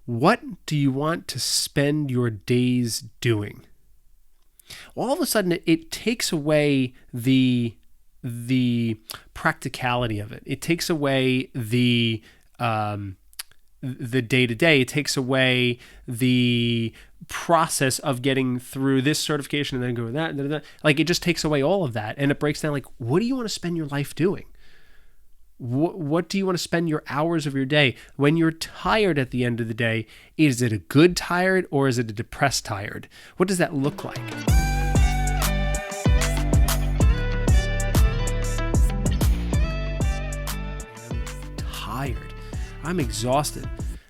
What do you want to spend your days doing? All of a sudden, it takes away the practicality of it. It takes away the day-to-day. It takes away the process of getting through this certification and then go that. Like, it just takes away all of that, and it breaks down like, what do you want to spend your life doing? What do you want to spend your hours of your day? When you're tired at the end of the day, is it a good tired or is it a depressed tired? What does that look like? I'm tired. I'm exhausted.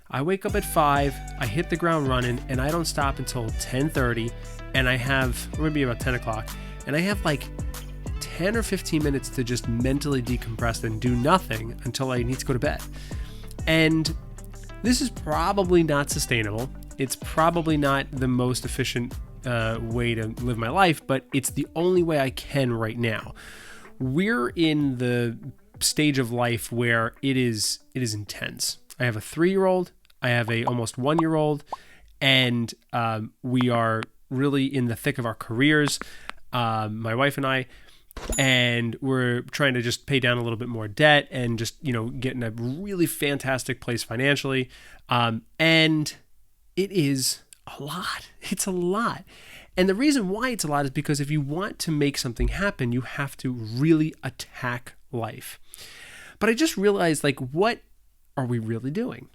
I wake up at 5, I hit the ground running, and I don't stop until 10:30, and I have, or maybe about 10 o'clock, and I have like 10 or 15 minutes to just mentally decompress and do nothing until I need to go to bed. And this is probably not sustainable. It's probably not the most efficient way to live my life, but it's the only way I can right now. We're in the stage of life where it is intense. I have a 3-year-old, I have a almost 1-year-old, and we are really in the thick of our careers, my wife and I, and we're trying to just pay down a little bit more debt and just, get in a really fantastic place financially. And it is a lot. It's a lot. And the reason why it's a lot is because if you want to make something happen, you have to really attack life. But I just realized, what are we really doing?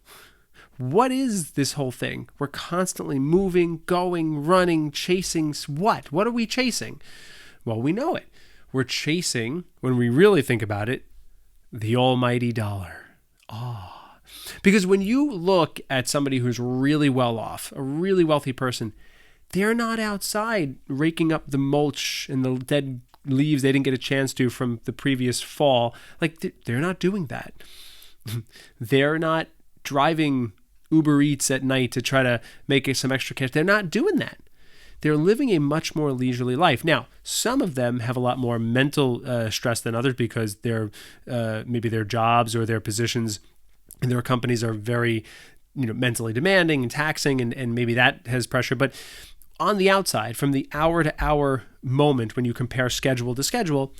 What is this whole thing? We're constantly moving, going, running, chasing. What? What are we chasing? Well, we know it. We're chasing, when we really think about it, the almighty dollar. Because when you look at somebody who's really well off, a really wealthy person, they're not outside raking up the mulch and the dead leaves they didn't get a chance to from the previous fall. They're not doing that. They're not driving Uber Eats at night to try to make some extra cash. They're not doing that. They're living a much more leisurely life. Now, some of them have a lot more mental stress than others because maybe their jobs or their positions in their companies are very, mentally demanding and taxing, and maybe that has pressure. But on the outside, from the hour-to-hour moment when you compare schedule to schedule,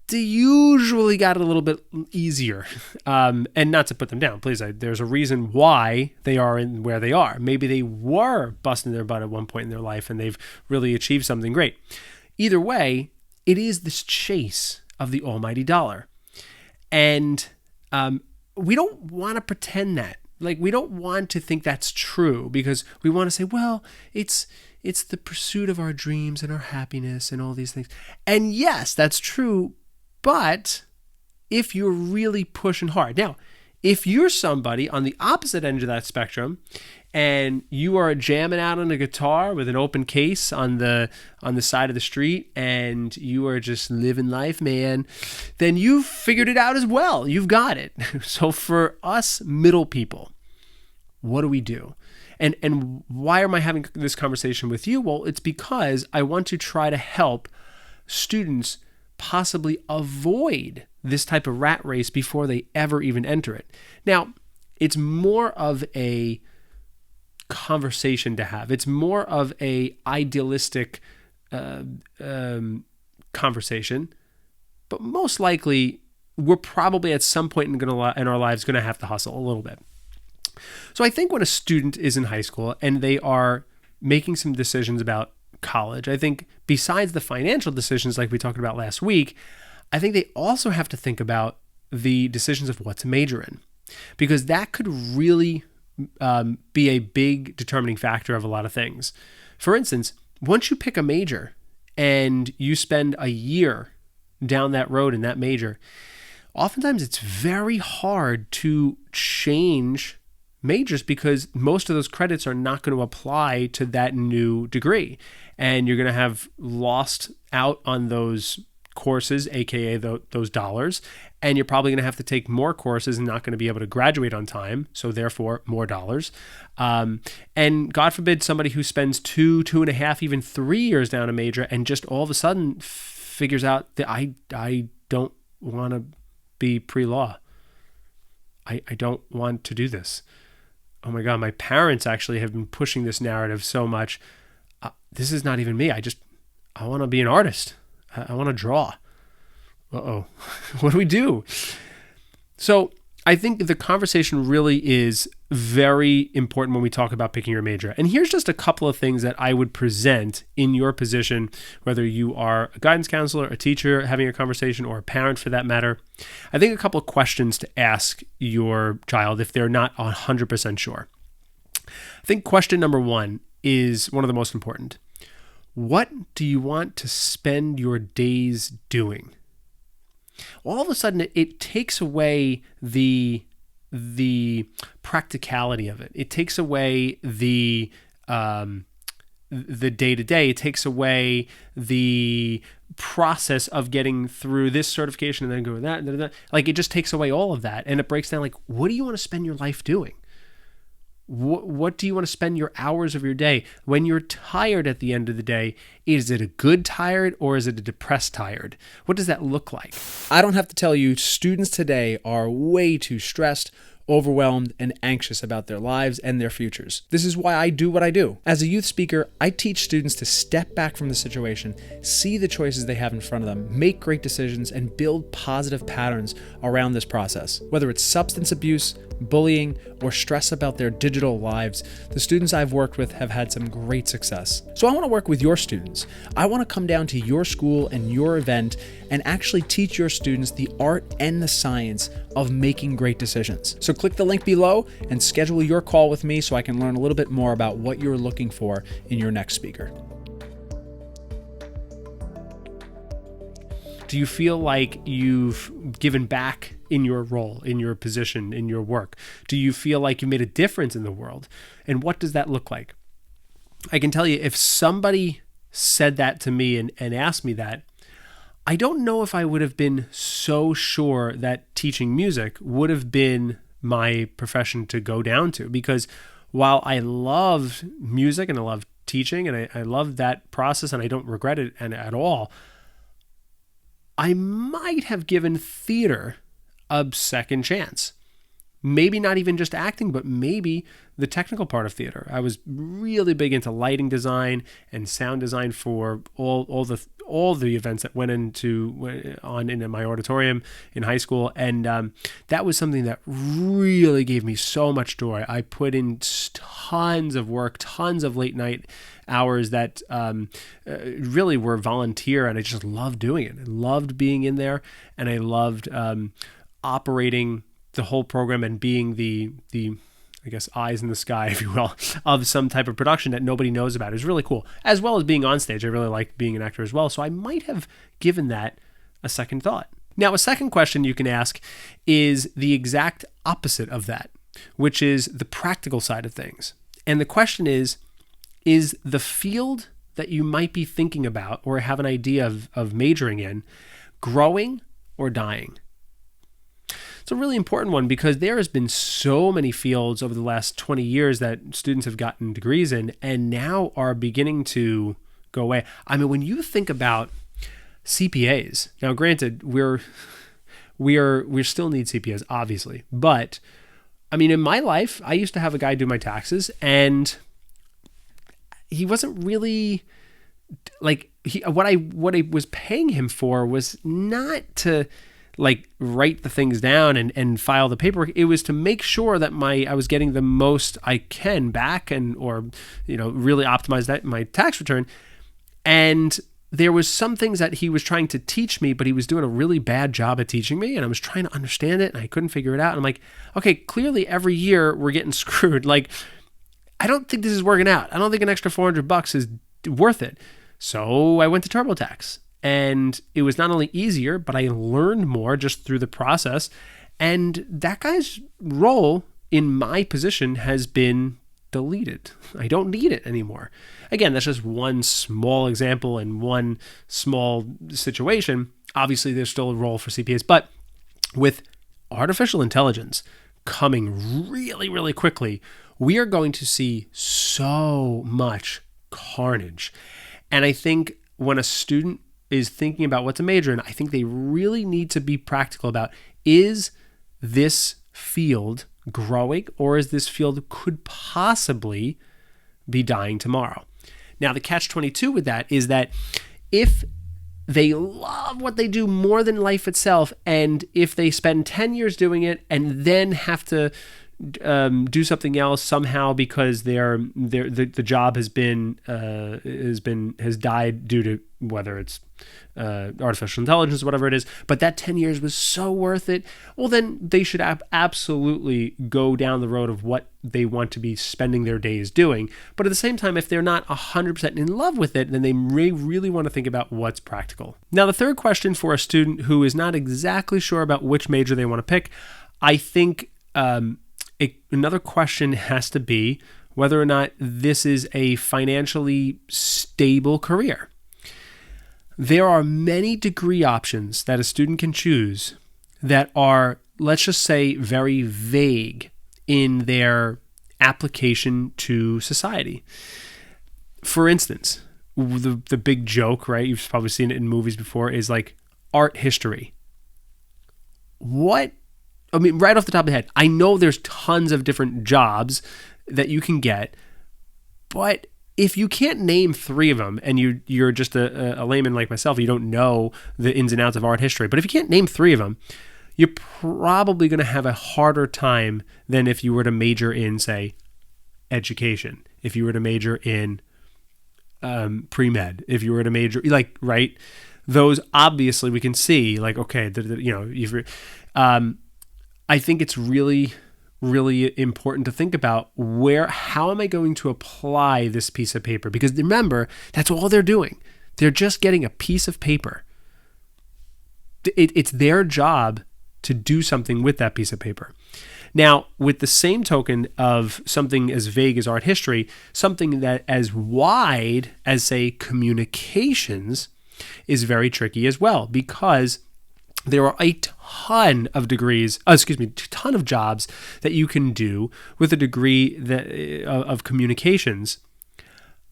they usually got it a little bit easier. And not to put them down, please. There's a reason why they are in where they are. Maybe they were busting their butt at one point in their life and they've really achieved something great. Either way, it is this chase of the almighty dollar. And we don't want to pretend that. We don't want to think that's true because we want to say, well, it's the pursuit of our dreams and our happiness and all these things. And yes, that's true. But if you're really pushing hard. Now, if you're somebody on the opposite end of that spectrum and you are jamming out on a guitar with an open case on the side of the street and you are just living life, man, then you've figured it out as well. You've got it. So for us middle people, what do we do? And why am I having this conversation with you? Well, it's because I want to try to help students possibly avoid this type of rat race before they ever even enter it. Now, it's more of a conversation to have. It's more of a idealistic conversation, but most likely we're probably at some point in our lives going to have to hustle a little bit. So I think when a student is in high school and they are making some decisions about college, I think besides the financial decisions like we talked about last week, I think they also have to think about the decisions of what to major in, because that could really be a big determining factor of a lot of things. For instance, once you pick a major and you spend a year down that road in that major, oftentimes it's very hard to change majors because most of those credits are not going to apply to that new degree. And you're going to have lost out on those courses, aka those dollars, and you're probably going to have to take more courses and not going to be able to graduate on time, so therefore more dollars. And God forbid somebody who spends 2.5, even 3 years down a major and just all of a sudden figures out that I don't want to be pre-law. I don't want to do this. oh my God, my parents actually have been pushing this narrative so much. This is not even me. I want to be an artist. I want to draw. Uh-oh. What do we do? So I think the conversation really is very important when we talk about picking your major. And here's just a couple of things that I would present in your position, whether you are a guidance counselor, a teacher having a conversation, or a parent for that matter. I think a couple of questions to ask your child if they're not 100% sure. I think question number one is one of the most important. What do you want to spend your days doing? All of a sudden, it takes away the practicality of it. It takes away the day-to-day. It takes away the process of getting through this certification and then go that. Like, it just takes away all of that, and it breaks down like, what do you want to spend your life doing? What do you want to spend your hours of your day? When you're tired at the end of the day, is it a good tired or is it a depressed tired? What does that look like? I don't have to tell you, students today are way too stressed, overwhelmed, and anxious about their lives and their futures. This is why I do what I do. As a youth speaker, I teach students to step back from the situation, see the choices they have in front of them, make great decisions, and build positive patterns around this process. Whether it's substance abuse, bullying, or stress about their digital lives, the students I've worked with have had some great success. So I want to work with your students. I want to come down to your school and your event and actually teach your students the art and the science of making great decisions. So click the link below and schedule your call with me so I can learn a little bit more about what you're looking for in your next speaker. Do you feel like you've given back in your role, in your position, in your work? Do you feel like you made a difference in the world? And what does that look like? I can tell you, if somebody said that to me and asked me that, I don't know if I would have been so sure that teaching music would have been my profession to go down to. Because while I love music and I love teaching and I love that process and I don't regret it at all, I might have given theater a second chance. Maybe not even just acting, but maybe the technical part of theater. I was really big into lighting design and sound design for all the events that went in my auditorium in high school, and that was something that really gave me so much joy. I put in tons of work, tons of late night hours that really were volunteer, and I just loved doing it. I loved being in there, and I loved operating the whole program and being the I guess eyes in the sky, if you will, of some type of production that nobody knows about. It was really cool. As well as being on stage. I really liked being an actor as well. So I might have given that a second thought. Now, a second question you can ask is the exact opposite of that, which is the practical side of things. And the question is the field that you might be thinking about or have an idea of majoring in growing or dying? It's a really important one because there has been so many fields over the last 20 years that students have gotten degrees in and now are beginning to go away. I mean, when you think about CPAs, now granted, we still need CPAs, obviously, but I mean, in my life, I used to have a guy do my taxes and he wasn't really like what I was paying him for was not to like write the things down and file the paperwork. It was to make sure that I was getting the most I can back or really optimize my tax return. And there was some things that he was trying to teach me, but he was doing a really bad job at teaching me. And I was trying to understand it and I couldn't figure it out. And I'm like, okay, clearly every year we're getting screwed. Like, I don't think this is working out. I don't think an extra $400 is worth it. So I went to TurboTax. And it was not only easier, but I learned more just through the process. And that guy's role in my position has been deleted. I don't need it anymore. Again, that's just one small example and one small situation. Obviously, there's still a role for CPAs. But with artificial intelligence coming really, really quickly, we are going to see so much carnage. And I think when a student is thinking about what to major in, I think they really need to be practical about, is this field growing, or is this field could possibly be dying tomorrow? Now, the catch-22 with that is that if they love what they do more than life itself, and if they spend 10 years doing it and then have to do something else somehow because the job has died due to whether it's artificial intelligence, whatever it is, but that 10 years was so worth it, well, then they should absolutely go down the road of what they want to be spending their days doing. But at the same time, if they're not 100% in love with it, then they really want to think about what's practical. Now, the third question for a student who is not exactly sure about which major they want to pick, I think another question has to be whether or not this is a financially stable career. There are many degree options that a student can choose that are, let's just say, very vague in their application to society. For instance, the big joke, right? You've probably seen it in movies before, is like art history. What? I mean, right off the top of the head, I know there's tons of different jobs that you can get, but if you can't name three of them, and you're just a layman like myself, you don't know the ins and outs of art history, but if you can't name three of them, you're probably going to have a harder time than if you were to major in, say, education, if you were to major in pre-med, if you were to major, like, right? Those obviously we can see, like, okay, I think it's really, really important to think about how am I going to apply this piece of paper? Because remember, that's all they're doing. They're just getting a piece of paper. It's their job to do something with that piece of paper. Now, with the same token of something as vague as art history, something that as wide as, say, communications is very tricky as well, because there are a ton of ton of jobs that you can do with a degree of communications.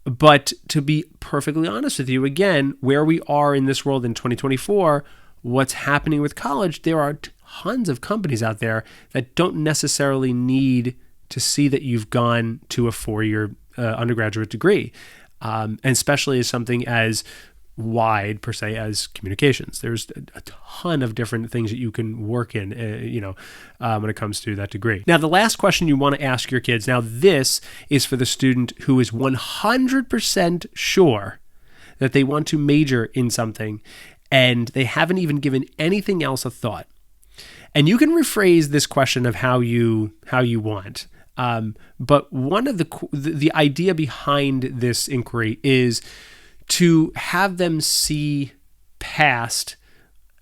But to be perfectly honest with you, again, where we are in this world in 2024, what's happening with college, there are tons of companies out there that don't necessarily need to see that you've gone to a 4-year undergraduate degree, and especially as something as wide per se as communications. There's a ton of different things that you can work in, when it comes to that degree. Now, the last question you want to ask your kids, now this is for the student who is 100% sure that they want to major in something and they haven't even given anything else a thought. And you can rephrase this question of how you want. But one of the idea behind this inquiry is to have them see past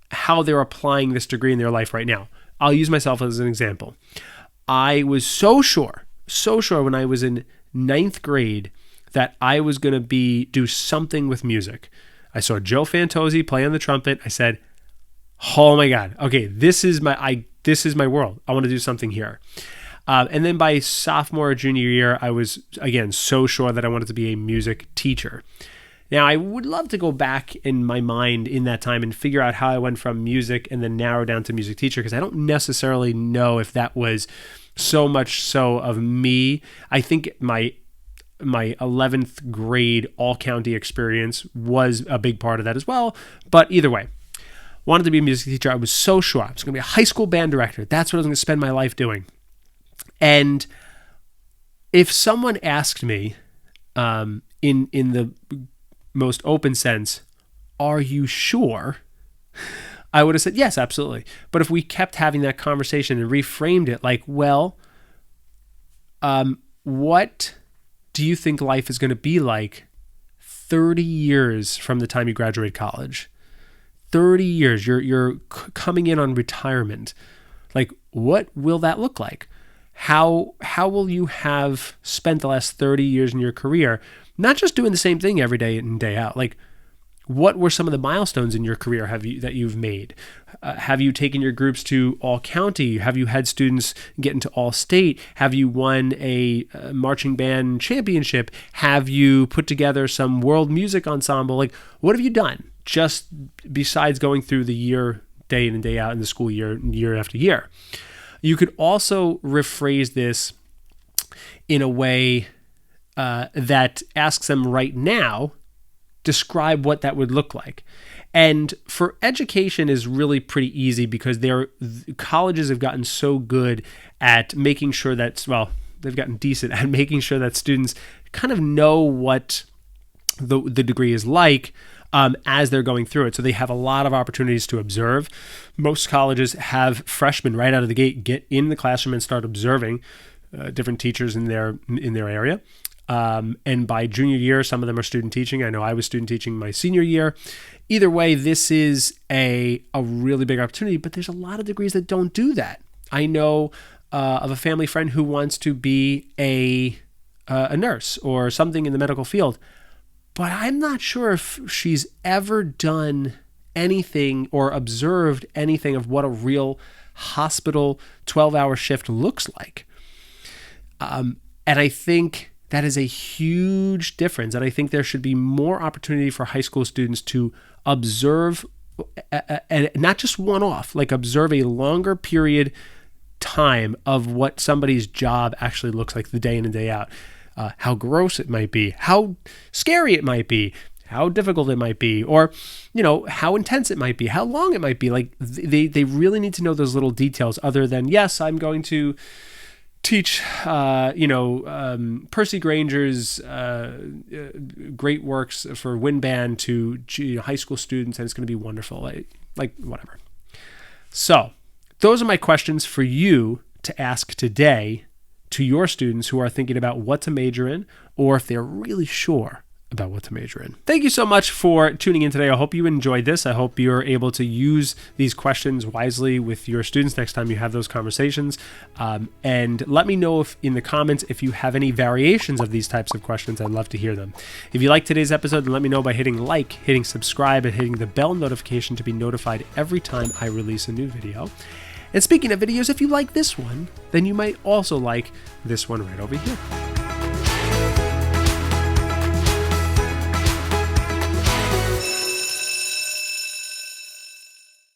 how they're applying this degree in their life right now. I'll use myself as an example. I was so sure when I was in 9th grade that I was going to do something with music. I saw Joe Fantozzi play on the trumpet. I said, oh my God, okay, this is my world. I want to do something here. And then by sophomore or junior year, I was, again, so sure that I wanted to be a music teacher. Now, I would love to go back in my mind in that time and figure out how I went from music and then narrow down to music teacher, because I don't necessarily know if that was so much so of me. I think my 11th grade all-county experience was a big part of that as well. But either way, wanted to be a music teacher. I was so sure I was going to be a high school band director. That's what I was going to spend my life doing. And if someone asked me in the most open sense, are you sure? I would have said, yes, absolutely. But if we kept having that conversation and reframed it like, well, what do you think life is going to be like 30 years from the time you graduate college? 30 years, you're coming in on retirement. Like, what will that look like? How will you have spent the last 30 years in your career, not just doing the same thing every day in and day out? Like, what were some of the milestones in your career that you've made? Have you taken your groups to all county? Have you had students get into all state? Have you won a marching band championship? Have you put together some world music ensemble? Like, what have you done just besides going through the year, day in and day out in the school year after year? You could also rephrase this in a way that asks them right now, describe what that would look like. And for education is really pretty easy because colleges have gotten so good at making sure that, well, they've gotten decent at making sure that students kind of know what the degree is like as they're going through it. So they have a lot of opportunities to observe. Most colleges have freshmen right out of the gate get in the classroom and start observing different teachers in their area. And by junior year, some of them are student teaching. I know I was student teaching my senior year. Either way, this is a really big opportunity, but there's a lot of degrees that don't do that. I know of a family friend who wants to be a nurse or something in the medical field, but I'm not sure if she's ever done anything or observed anything of what a real hospital 12-hour shift looks like. And I think that is a huge difference. And I think there should be more opportunity for high school students to observe, and not just one-off, like observe a longer period time of what somebody's job actually looks like the day in and day out. How gross it might be, how scary it might be, how difficult it might be, or, how intense it might be, how long it might be. Like they really need to know those little details other than, yes, I'm going to teach, Percy Granger's great works for wind band to high school students, and it's going to be wonderful, like whatever. So those are my questions for you to ask today to your students who are thinking about what to major in, or if they're really sure about what to major in. Thank you so much for tuning in today. I hope you enjoyed this. I hope you're able to use these questions wisely with your students next time you have those conversations. And let me know in the comments if you have any variations of these types of questions. I'd love to hear them. If you like today's episode, then let me know by hitting like, hitting subscribe, and hitting the bell notification to be notified every time I release a new video. And speaking of videos, if you like this one, then you might also like this one right over here.